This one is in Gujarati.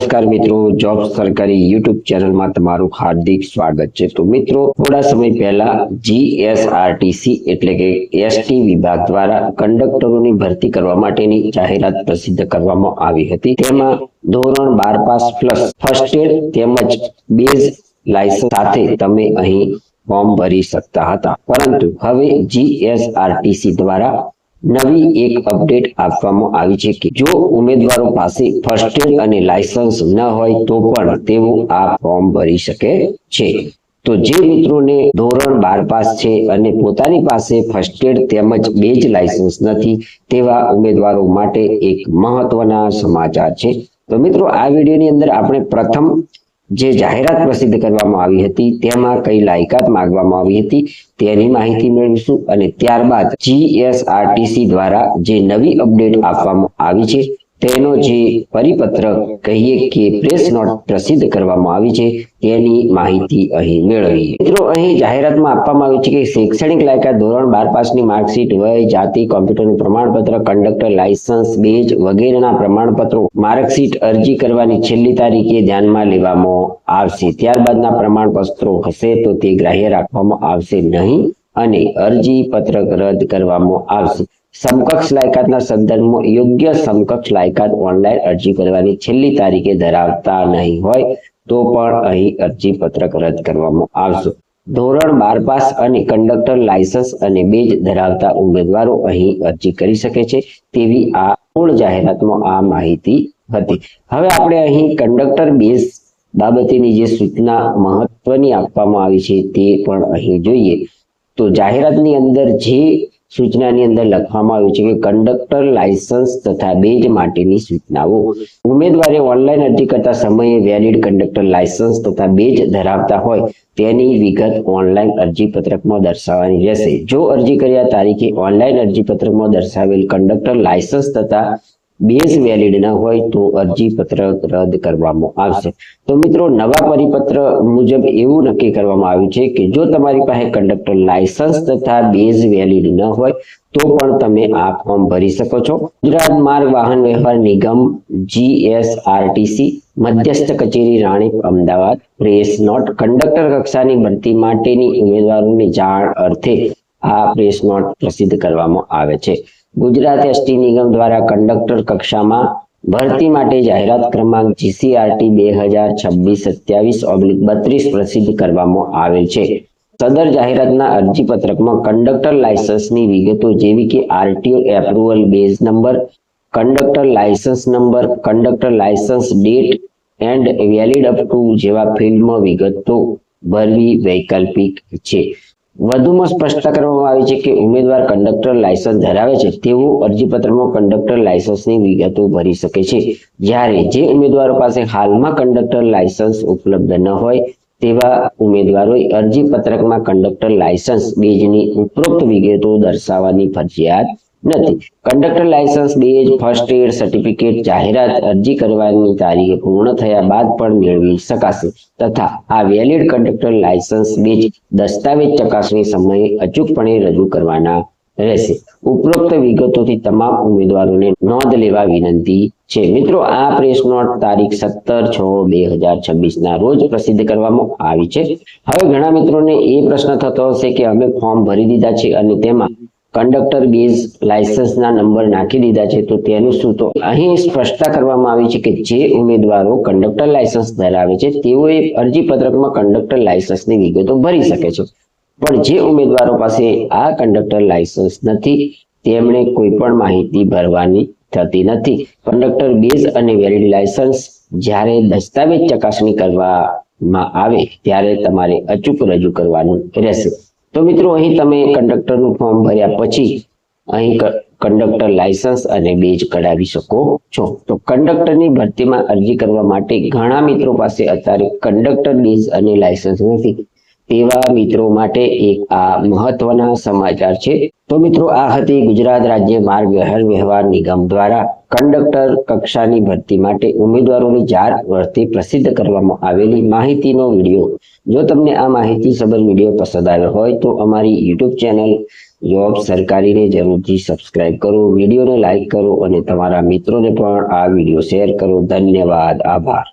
નમસ્કાર મિત્રો, જોબ સરકારી યુટ્યુબ ચેનલમાં તમારું હાર્દિક સ્વાગત છે। તો મિત્રો, થોડા સમય પહેલા જીએસઆરટીસી એટલે કે એસટી વિભાગ દ્વારા કંડક્ટરોની ભરતી કરવા માટેની જાહેરાત પ્રસિદ્ધ કરવામાં આવી હતી। તેમાં ધોરણ 12 પાસ પ્લસ ફર્સ્ટ એડ તેમજ બેઝ લાયસન્સ સાથે તમે અહીં ફોર્મ ભરી શકતા હતા, પરંતુ હવે જીએસઆરટીસી દ્વારા નવી એક અપડેટ આપવામાં આવી છે કે જો ઉમેદવારો પાસે ફર્સ્ટ એડ અને લાયસન્સ ન હોય તો પણ તેઓ આ ફોર્મ ભરી શકે છે। તો જે મિત્રોને ધોરણ 12 પાસ છે અને પોતાની પાસે ફર્સ્ટ એડ તેમજ બેઝ લાયસન્સ નથી તેવા ઉમેદવારો માટે એક મહત્વના સમાચાર છે। તો મિત્રો, આ વિડીયોની અંદર આપણે પ્રથમ જે જાહેરાત પ્રસિદ્ધ કરવામાં આવી હતી તેમાં કઈ લાયકાત માંગવામાં આવી હતી તેની માહિતી મેળવીશું અને ત્યારબાદ જીએસઆરટીસી દ્વારા જે નવી અપડેટ આપવામાં આવી છે તેનો જે પરિપત્ર કહીએ કે પ્રેસ નોટ પ્રસિદ્ધ કરવામાં આવી છે તેની માહિતી અહીં મેળવીએ। મિત્રો, અહીં જાહેરાતમાં આપવામાં આવી છે કે શૈક્ષણિક લાયકાત ધોરણ 12 પાસની માર્કશીટ, વય, જાતિ, કોમ્પ્યુટરનું પ્રમાણપત્ર, કંડક્ટર લાયસન્સ, બેઝ વગેરેના પ્રમાણપત્રો માર્કશીટ અરજી કરવાની છેલ્લી તારીખે ધ્યાનમાં લેવામાં આવશે। ત્યારબાદના પ્રમાણપત્રો હશે તો તે ગ્રાહ્ય રાખવામાં આવશે નહીં અને અરજી પત્રક રદ કરવામાં આવશે। સમકક્ષ લાયકાતના સંદર્ભમાં યોગ્ય સમકક્ષ લાયકાત ઓનલાઈન અરજી કરવાની છેલ્લી તારીખે ધરાવતા નહીં હોય તો પણ અહીં અરજી પત્રક રદ કરવામાં આવશે। ધોરણ 12 પાસ અને કંડક્ટર લાયસન્સ અને બેઝ ધરાવતા ઉમેદવારો અહીં અરજી કરી શકે છે તેવી આ મૂળ જાહેરાતમાં આ માહિતી હતી। હવે આપણે અહીં કંડક્ટર બેઝ બાબતેની જે સૂચના મહત્વની આપવામાં આવી છે તે પણ અહીં જોઈએ તો જાહેરાતની અંદર જે સૂચનાની અંદર લખવામાં આવ્યું છે કે કંડક્ટર લાયસન્સ તથા બેઝ માટેની સૂચનાઓ ઉમેદવારે ઓનલાઈન અરજી કરતા સમયે વેલિડ કંડક્ટર લાયસન્સ તથા બેઝ ધરાવતા હોય તેની વિગત ઓનલાઈન અરજી પત્રકમાં દર્શાવવાની રહેશે। જો અરજી કર્યા તારીખે ઓનલાઈન અરજી પત્રકમાં દર્શાવેલ કંડક્ટર લાયસન્સ તથા બેઝ વેલિડ ન હોય તો અરજી પત્રક રદ કરવામાં આવશે। તો મિત્રો, નવા પરિપત્ર મુજબ એવું નક્કી કરવામાં આવ્યું છે કે જો તમારી પાસે કંડક્ટર લાયસન્સ તથા બેઝ વેલિડ ન હોય તો પણ તમે આ ફોર્મ ભરી શકો છો। ગુજરાત માર્ગ વાહન વ્યવહાર નિગમ જીએસઆરટીસી મધ્યસ્થ કચેરી Ranip Ahmedabad press not conductor કક્ષાની ભરતી માટેની ઉમેદવારોની જાણ અર્થે આ પ્રેસ નોટ પ્રસિદ્ધ કરવામાં આવે છે। ગુજરાત એસટી નિગમ દ્વારા કંડક્ટર કક્ષામાં ભરતી માટે જાહેરાત ક્રમાંક જીસીઆરટી 2026-27/32 પ્રસિદ્ધ કરવામાં આવેલ છે। સદર જાહેરાતના અરજી પત્રકમાં કંડક્ટર લાયસન્સની વિગતો જેવી કે RTO approval base number, conductor licence number, conductor licence date and valid up to જેવા ફિલ્ડમાં વિગતો ભરવી વૈકલ્પિક છે। વધુમાં સ્પષ્ટતા કરવામાં આવી છે કે ઉમેદવાર કંડક્ટર લાયસન્સ ધરાવે છે તેઓ અરજીપત્રમાં કંડક્ટર લાયસન્સની વિગતો ભરી શકે છે, જ્યારે જે ઉમેદવારો પાસે હાલમાં કંડક્ટર લાયસન્સ ઉપલબ્ધ ન હોય તેવા ઉમેદવારોએ અરજી પત્રકમાં કંડક્ટર લાયસન્સ બેઝની ઉપરોક્ત વિગતો દર્શાવવાની ફરજિયાત નથી। Conductor licence base first aid certificate જાહેરાત અરજી કરવાની તારીખ પૂર્ણ થયા બાદ પણ મેળવી શકાશે તથા આ વેલિડ કંડક્ટર લાયસન્સ બેઝ દસ્તાવેજ ચકાસણી સમયે અચૂકપણે રજૂ કરવાના રહેશે। ઉપરોક્ત વિગતોથી તમામ ઉમેદવારોને નોંધ લેવા વિનંતી છે। મિત્રો, આ પ્રેસ નોટ તારીખ 17/6/2026 ના રોજ પ્રસિદ્ધ કરવામાં આવી છે। હવે ઘણા મિત્રોને એ પ્રશ્ન થતો હશે કે અમે ફોર્મ ભરી દીધા છે અને તેમાં કંડક્ટર બેઝ લાયસન્સના નંબર નાખી દીધા છે તો તેનું શું? તો અહીં સ્પષ્ટતા કરવામાં આવી છે કે જે ઉમેદવારો કંડક્ટર લાયસન્સ ધરાવે છે તેઓએ અરજી પત્રકમાં કંડક્ટર લાયસન્સની વિગતો ભરી શકે છે, પણ જે ઉમેદવારો પાસે આ કંડક્ટર લાયસન્સ નથી તેમણે કોઈ પણ માહિતી ભરવાની થતી નથી। કંડક્ટર બેઝ અને વેલિડ લાયસન્સ જ્યારે દસ્તાવેજ ચકાસણી કરવામાં આવે ત્યારે તમારે અચૂક રજૂ કરવાનું રહેશે। તો મિત્રો, અહીં તમે કંડક્ટરનું ફોર્મ ભર્યા પછી અહીં કંડક્ટર લાયસન્સ અને બેઝ કઢાવી શકો છો। તો કંડક્ટરની ભરતીમાં અરજી કરવા માટે ઘણા મિત્રો પાસે અત્યારે કંડક્ટર બેઝ અને લાયસન્સ નથી તેવા મિત્રો માટે એક આ મહત્વના સમાચાર છે। તો મિત્રો, આ હતી ગુજરાત રાજ્ય માર્ગ વ્યવહાર નિગમ દ્વારા કંડક્ટર કક્ષાની ભરતી માટે ઉમેદવારોની જાહેરાત અર્થે પ્રસિદ્ધ કરવામાં આવેલી માહિતીનો વિડીયો। જો તમને આ માહિતી સબર વિડીયો પસંદ આવ્યો હોય તો અમારી યુટ્યુબ ચેનલ જોબ સરકારીને જરૂરથી સબસ્ક્રાઇબ કરો, વિડીયોને લાઈક કરો અને તમારા મિત્રોને પણ આ વિડીયો શેર કરો. ધન્યવાદ, આભાર.